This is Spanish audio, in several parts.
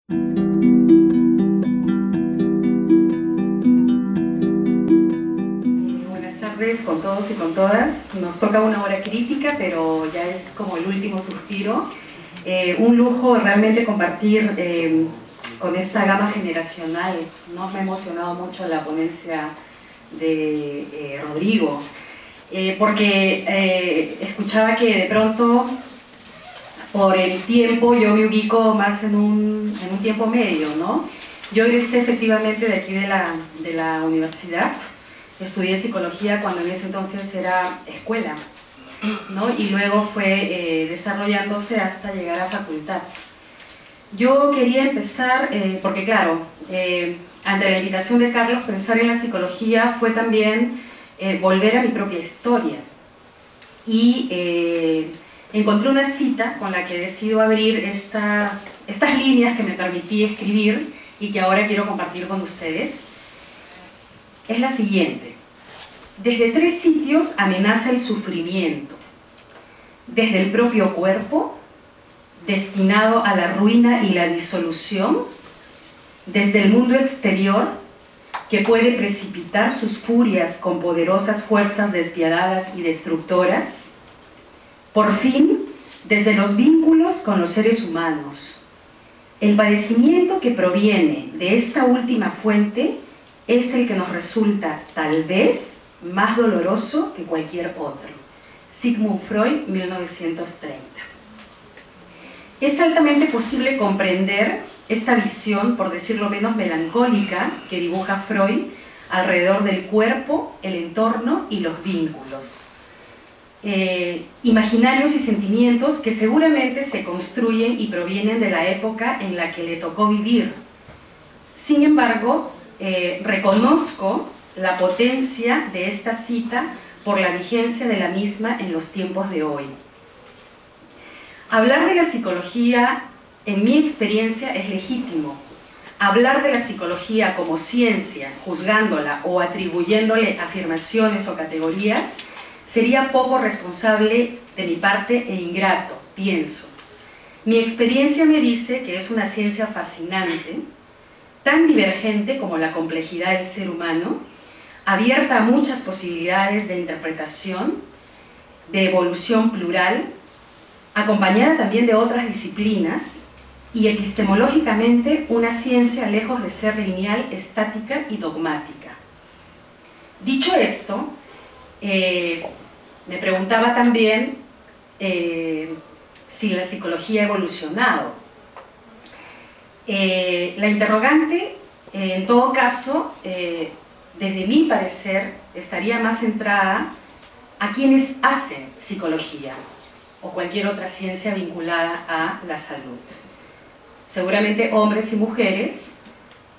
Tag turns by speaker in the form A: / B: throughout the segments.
A: Buenas tardes con todos y con todas. Nos toca una hora crítica, pero ya es como el último suspiro. Un lujo realmente compartir con esta gama generacional, ¿no? Me ha emocionado mucho la ponencia de Rodrigo, porque escuchaba que de pronto, por el tiempo, yo me ubico más en un tiempo medio, ¿no? Yo egresé efectivamente de aquí de la universidad, estudié psicología cuando en ese entonces era escuela, ¿no? Y luego fue desarrollándose hasta llegar a facultad. Yo quería empezar, porque claro, ante la invitación de Carlos, pensar en la psicología fue también volver a mi propia historia. Y encontré una cita con la que decido abrir estas líneas que me permití escribir y que ahora quiero compartir con ustedes. Es la siguiente: desde 3 sitios amenaza el sufrimiento, desde el propio cuerpo, destinado a la ruina y la disolución, desde el mundo exterior, que puede precipitar sus furias con poderosas fuerzas despiadadas y destructoras, por fin, desde los vínculos con los seres humanos. El padecimiento que proviene de esta última fuente es el que nos resulta, tal vez, más doloroso que cualquier otro. Sigmund Freud, 1930. Es altamente posible comprender esta visión, por decirlo menos melancólica, que dibuja Freud alrededor del cuerpo, el entorno y los vínculos. Imaginarios y sentimientos que seguramente se construyen y provienen de la época en la que le tocó vivir. Sin embargo, reconozco la potencia de esta cita por la vigencia de la misma en los tiempos de hoy. Hablar de la psicología, en mi experiencia, es legítimo. Hablar de la psicología como ciencia, juzgándola o atribuyéndole afirmaciones o categorías, sería poco responsable de mi parte e ingrato, pienso. Mi experiencia me dice que es una ciencia fascinante, tan divergente como la complejidad del ser humano, abierta a muchas posibilidades de interpretación, de evolución plural, acompañada también de otras disciplinas, y epistemológicamente una ciencia lejos de ser lineal, estática y dogmática. Dicho esto, me preguntaba también si la psicología ha evolucionado. La interrogante, en todo caso, desde mi parecer, estaría más centrada a quienes hacen psicología o cualquier otra ciencia vinculada a la salud. Seguramente hombres y mujeres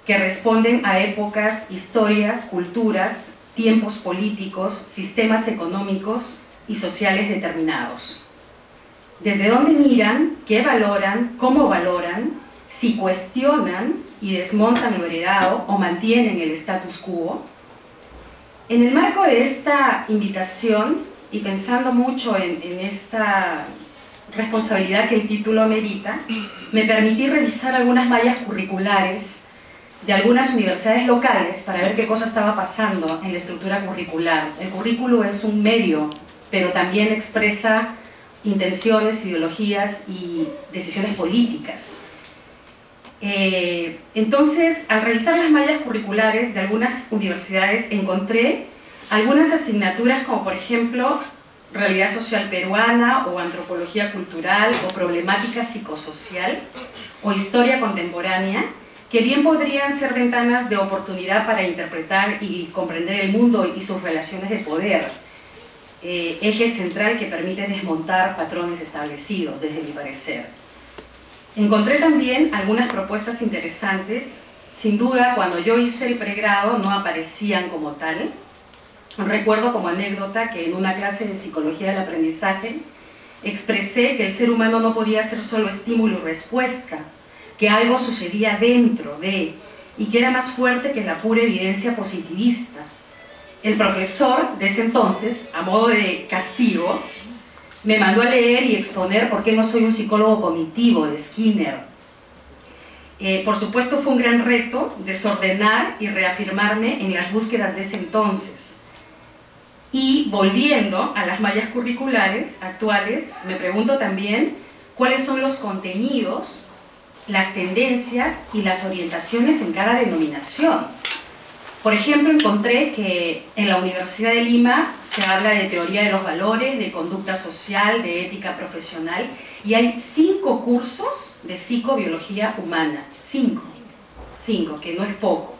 A: que responden a épocas, historias, culturas, tiempos políticos, sistemas económicos y sociales determinados. Desde dónde miran, qué valoran, cómo valoran, si cuestionan y desmontan lo heredado o mantienen el status quo. En el marco de esta invitación, y pensando mucho en esta responsabilidad que el título amerita, me permití revisar algunas mallas curriculares de algunas universidades locales para ver qué cosa estaba pasando en la estructura curricular. El currículo es un medio, pero también expresa intenciones, ideologías y decisiones políticas. Entonces, al revisar las mallas curriculares de algunas universidades, encontré algunas asignaturas como, por ejemplo, realidad social peruana o antropología cultural o problemática psicosocial o historia contemporánea, que bien podrían ser ventanas de oportunidad para interpretar y comprender el mundo y sus relaciones de poder, eje central que permite desmontar patrones establecidos, desde mi parecer. Encontré también algunas propuestas interesantes. Sin duda, cuando yo hice el pregrado no aparecían como tal. Recuerdo como anécdota que en una clase de psicología del aprendizaje expresé que el ser humano no podía ser solo estímulo y respuesta, que algo sucedía dentro de, y que era más fuerte que la pura evidencia positivista. El profesor de ese entonces, a modo de castigo, me mandó a leer y exponer por qué no soy un psicólogo cognitivo de Skinner. Por supuesto fue un gran reto desordenar y reafirmarme en las búsquedas de ese entonces. Y volviendo a las mallas curriculares actuales, me pregunto también cuáles son los contenidos, las tendencias y las orientaciones en cada denominación. Por ejemplo, encontré que en la Universidad de Lima se habla de teoría de los valores, de conducta social, de ética profesional, y hay 5 cursos de psicobiología humana. 5, que no es poco.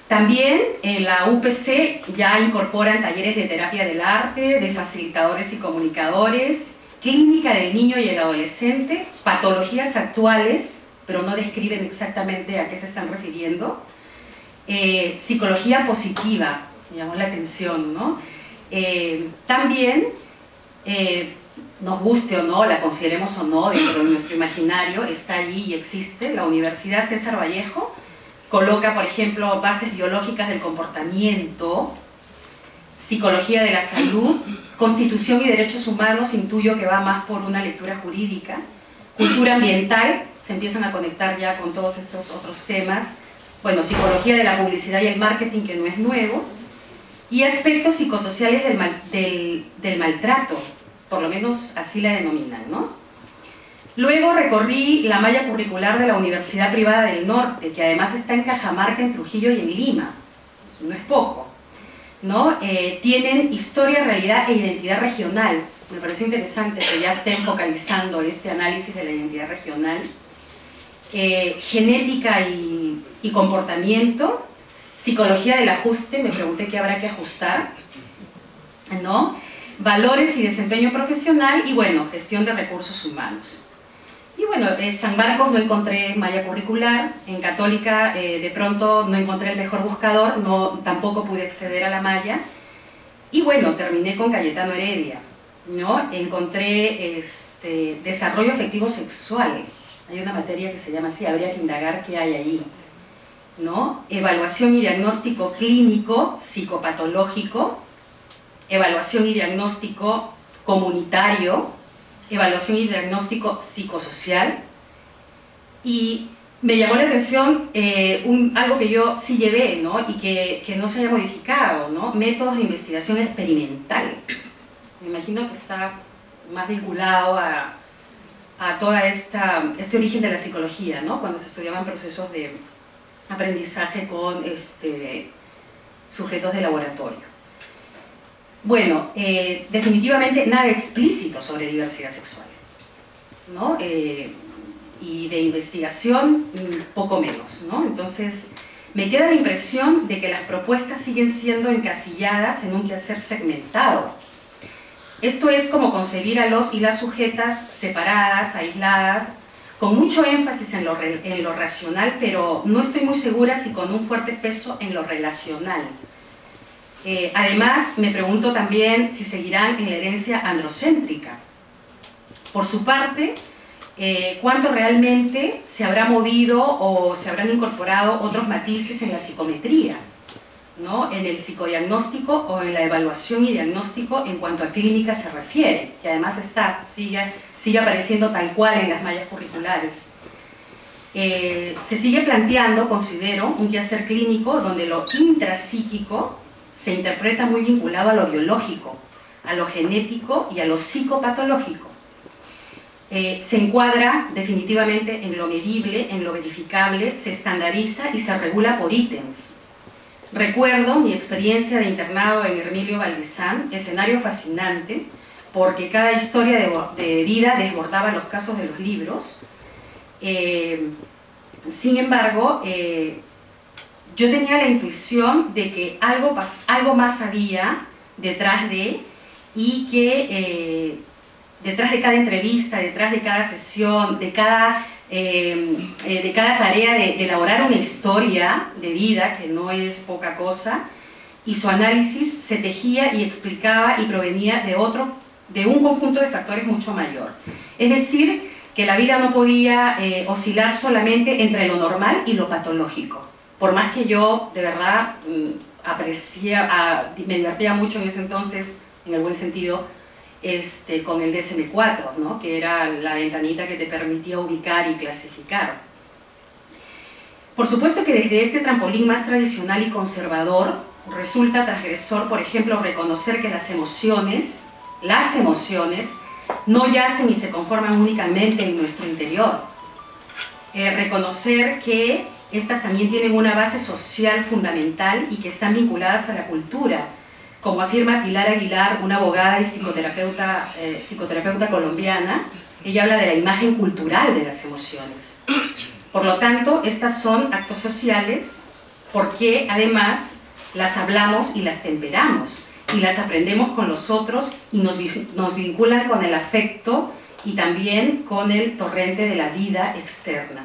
A: También en la UPC ya incorporan talleres de terapia del arte, de facilitadores y comunicadores, clínica del niño y el adolescente, patologías actuales, pero no describen exactamente a qué se están refiriendo, psicología positiva, me llamó la atención, ¿no? También, nos guste o no, la consideremos o no, dentro de nuestro imaginario, está allí y existe, la Universidad César Vallejo coloca, por ejemplo, bases biológicas del comportamiento, psicología de la salud, constitución y derechos humanos, intuyo que va más por una lectura jurídica, cultura ambiental, se empiezan a conectar ya con todos estos otros temas, bueno, psicología de la publicidad y el marketing, que no es nuevo, y aspectos psicosociales del maltrato, por lo menos así la denominan, ¿no? Luego recorrí la malla curricular de la Universidad Privada del Norte, que además está en Cajamarca, en Trujillo y en Lima, no es poco, ¿no? Tienen historia, realidad e identidad regional. Me pareció interesante que ya estén focalizando este análisis de la identidad regional. Genética y comportamiento, psicología del ajuste, me pregunté qué habrá que ajustar, ¿no? Valores y desempeño profesional y, bueno, gestión de recursos humanos. Y bueno, en San Marcos no encontré malla curricular, en Católica de pronto no encontré el mejor buscador, tampoco pude acceder a la malla, y bueno, terminé con Cayetano Heredia, ¿no? Encontré desarrollo afectivo sexual, hay una materia que se llama así, habría que indagar qué hay allí, ¿no? Evaluación y diagnóstico clínico, psicopatológico, evaluación y diagnóstico comunitario, evaluación y diagnóstico psicosocial, y me llamó la atención algo que yo sí llevé, ¿no? Y que no se haya modificado, ¿no? Métodos de investigación experimental. Me imagino que está más vinculado a todo este origen de la psicología, ¿no? Cuando se estudiaban procesos de aprendizaje con sujetos de laboratorio. Bueno, definitivamente nada explícito sobre diversidad sexual, ¿no? Y de investigación poco menos, ¿no? Entonces me queda la impresión de que las propuestas siguen siendo encasilladas en un quehacer segmentado. Esto es como concebir a los y las sujetas separadas, aisladas, con mucho énfasis en lo racional, pero no estoy muy segura si con un fuerte peso en lo relacional. Además, me pregunto también si seguirán en la herencia androcéntrica. Por su parte, ¿cuánto realmente se habrá movido o se habrán incorporado otros matices en la psicometría, ¿no? En el psicodiagnóstico o en la evaluación y diagnóstico en cuanto a clínica se refiere, que además sigue apareciendo tal cual en las mallas curriculares. Se sigue planteando, considero, un quehacer clínico donde lo intrapsíquico se interpreta muy vinculado a lo biológico, a lo genético y a lo psicopatológico. Se encuadra definitivamente en lo medible, en lo verificable, se estandariza y se regula por ítems. Recuerdo mi experiencia de internado en Hermilio Valdezán, escenario fascinante, porque cada historia de vida desbordaba los casos de los libros. Sin embargo, yo tenía la intuición de que algo más había detrás de, y que detrás de cada entrevista, detrás de cada sesión, de cada tarea de elaborar una historia de vida, que no es poca cosa, y su análisis se tejía y explicaba y provenía de un conjunto de factores mucho mayor. Es decir, que la vida no podía oscilar solamente entre lo normal y lo patológico. Por más que yo, de verdad, me divertía mucho en ese entonces, en el buen sentido, con el DSM-4, ¿no? Que era la ventanita que te permitía ubicar y clasificar. Por supuesto que desde este trampolín más tradicional y conservador resulta transgresor, por ejemplo, reconocer que las emociones no yacen y se conforman únicamente en nuestro interior. Reconocer que estas también tienen una base social fundamental y que están vinculadas a la cultura, como afirma Pilar Aguilar, una abogada y psicoterapeuta colombiana. Ella habla de la imagen cultural de las emociones. Por lo tanto, estas son actos sociales porque además las hablamos y las temperamos y las aprendemos con los otros y nos vinculan con el afecto y también con el torrente de la vida externa.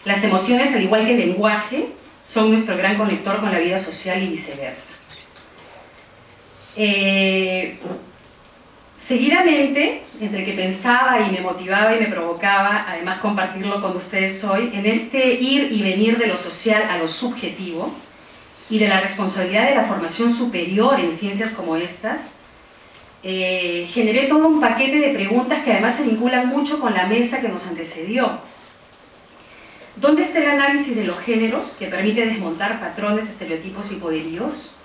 A: Las emociones, al igual que el lenguaje, son nuestro gran conector con la vida social y viceversa. Seguidamente, entre que pensaba y me motivaba y me provocaba, además compartirlo con ustedes hoy, en este ir y venir de lo social a lo subjetivo y de la responsabilidad de la formación superior en ciencias como estas, generé todo un paquete de preguntas que además se vinculan mucho con la mesa que nos antecedió. ¿Dónde está el análisis de los géneros que permite desmontar patrones, estereotipos y poderíos?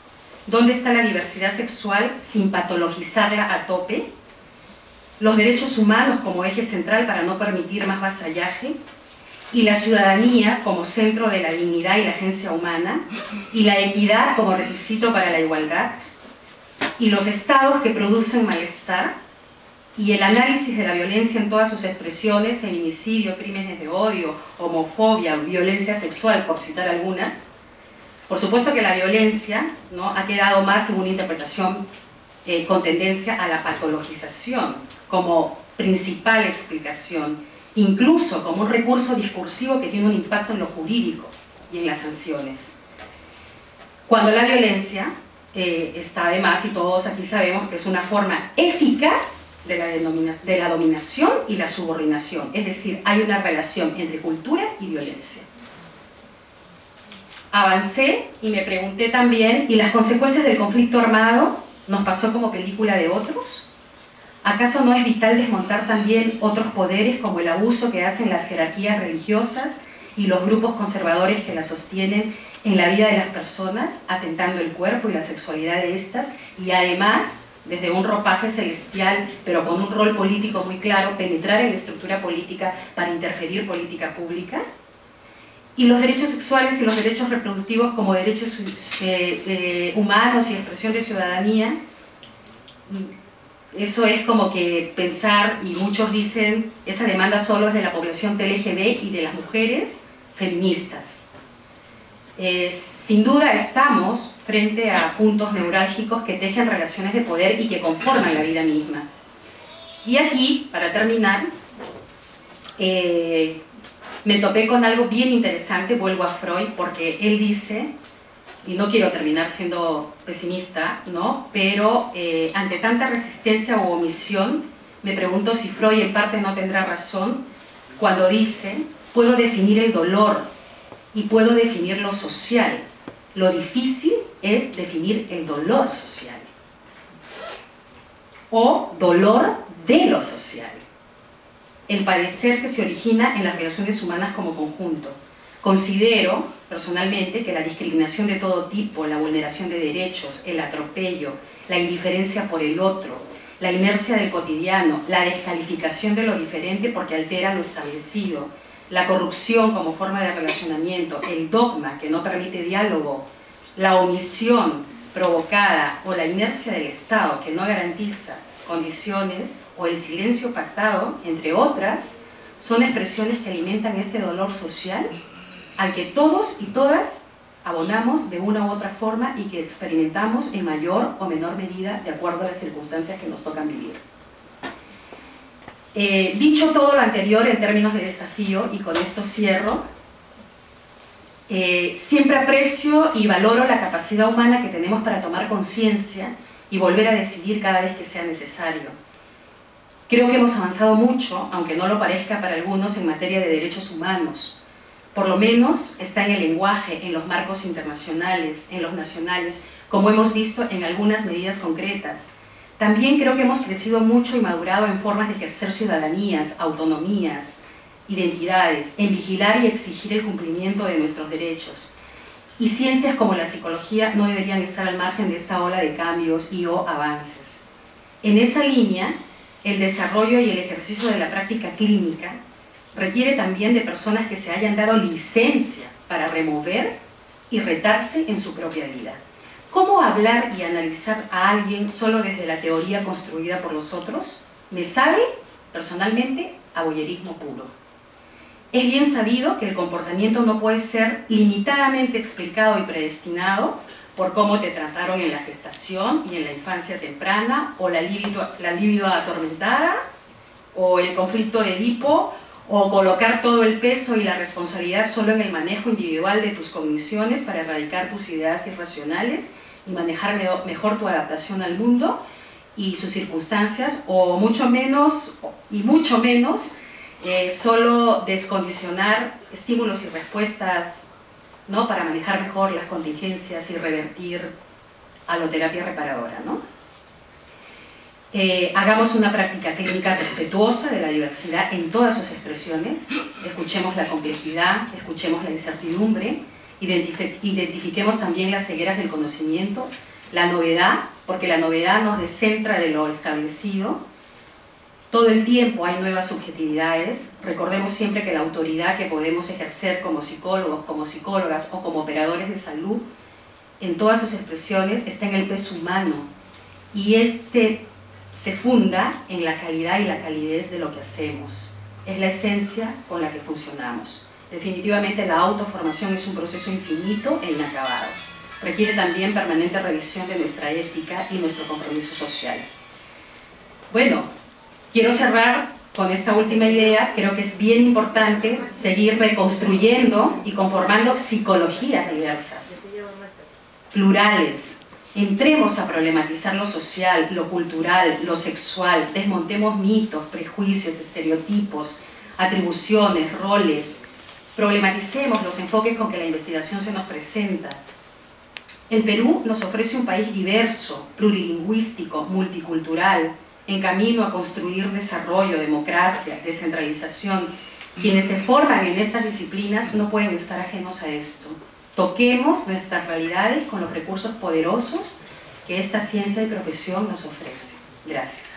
A: ¿Dónde está la diversidad sexual sin patologizarla a tope? Los derechos humanos como eje central para no permitir más vasallaje, y la ciudadanía como centro de la dignidad y la agencia humana, y la equidad como requisito para la igualdad, y los estados que producen malestar, y el análisis de la violencia en todas sus expresiones, feminicidio, crímenes de odio, homofobia, violencia sexual, por citar algunas. Por supuesto que la violencia, ¿no?, ha quedado más en una interpretación con tendencia a la patologización como principal explicación, incluso como un recurso discursivo que tiene un impacto en lo jurídico y en las sanciones. Cuando la violencia está además, y todos aquí sabemos que es una forma eficaz de la dominación y la subordinación, es decir, hay una relación entre cultura y violencia. Avancé y me pregunté también, ¿y las consecuencias del conflicto armado nos pasó como película de otros? ¿Acaso no es vital desmontar también otros poderes como el abuso que hacen las jerarquías religiosas y los grupos conservadores que las sostienen en la vida de las personas, atentando el cuerpo y la sexualidad de estas, y además, desde un ropaje celestial, pero con un rol político muy claro, penetrar en la estructura política para interferir política pública? Y los derechos sexuales y los derechos reproductivos como derechos humanos y expresión de ciudadanía, eso es como que pensar, y muchos dicen, esa demanda solo es de la población LGB y de las mujeres feministas. Sin duda estamos frente a puntos neurálgicos que tejen relaciones de poder y que conforman la vida misma. Y aquí, para terminar, me topé con algo bien interesante, vuelvo a Freud, porque él dice, y no quiero terminar siendo pesimista, ¿no?, pero ante tanta resistencia u omisión, me pregunto si Freud en parte no tendrá razón cuando dice, puedo definir el dolor y puedo definir lo social. Lo difícil es definir el dolor social. O dolor de lo social. El padecer que se origina en las relaciones humanas como conjunto. Considero, personalmente, que la discriminación de todo tipo, la vulneración de derechos, el atropello, la indiferencia por el otro, la inercia del cotidiano, la descalificación de lo diferente porque altera lo establecido, la corrupción como forma de relacionamiento, el dogma que no permite diálogo, la omisión provocada o la inercia del Estado que no garantiza condiciones o el silencio pactado, entre otras, son expresiones que alimentan este dolor social al que todos y todas abonamos de una u otra forma y que experimentamos en mayor o menor medida de acuerdo a las circunstancias que nos tocan vivir. Dicho todo lo anterior en términos de desafío, y con esto cierro, siempre aprecio y valoro la capacidad humana que tenemos para tomar conciencia y volver a decidir cada vez que sea necesario. Creo que hemos avanzado mucho, aunque no lo parezca para algunos, en materia de derechos humanos. Por lo menos está en el lenguaje, en los marcos internacionales, en los nacionales, como hemos visto en algunas medidas concretas. También creo que hemos crecido mucho y madurado en formas de ejercer ciudadanías, autonomías, identidades, en vigilar y exigir el cumplimiento de nuestros derechos. Y ciencias como la psicología no deberían estar al margen de esta ola de cambios y o avances. En esa línea, el desarrollo y el ejercicio de la práctica clínica requiere también de personas que se hayan dado licencia para remover y retarse en su propia vida. ¿Cómo hablar y analizar a alguien solo desde la teoría construida por los otros? Me sabe, personalmente, a voyerismo puro. Es bien sabido que el comportamiento no puede ser limitadamente explicado y predestinado por cómo te trataron en la gestación y en la infancia temprana, o la libido atormentada, o el conflicto de Edipo, o colocar todo el peso y la responsabilidad solo en el manejo individual de tus cogniciones para erradicar tus ideas irracionales y manejar mejor tu adaptación al mundo y sus circunstancias, o mucho menos, solo descondicionar estímulos y respuestas, ¿no?, para manejar mejor las contingencias y revertir a la terapia reparadora, ¿no? Hagamos una práctica clínica respetuosa de la diversidad en todas sus expresiones, escuchemos la complejidad, escuchemos la incertidumbre, identifiquemos también las cegueras del conocimiento, la novedad, porque la novedad nos descentra de lo establecido. Todo el tiempo hay nuevas subjetividades. Recordemos siempre que la autoridad que podemos ejercer como psicólogos, como psicólogas o como operadores de salud, en todas sus expresiones, está en el peso humano. Y este se funda en la calidad y la calidez de lo que hacemos. Es la esencia con la que funcionamos. Definitivamente la autoformación es un proceso infinito e inacabado. Requiere también permanente revisión de nuestra ética y nuestro compromiso social. Bueno, quiero cerrar con esta última idea. Creo que es bien importante seguir reconstruyendo y conformando psicologías diversas, plurales. Entremos a problematizar lo social, lo cultural, lo sexual, desmontemos mitos, prejuicios, estereotipos, atribuciones, roles, problematicemos los enfoques con que la investigación se nos presenta. El Perú nos ofrece un país diverso, plurilingüístico, multicultural, en camino a construir desarrollo, democracia, descentralización. Quienes se forman en estas disciplinas no pueden estar ajenos a esto. Toquemos nuestras realidades con los recursos poderosos que esta ciencia y profesión nos ofrece. Gracias.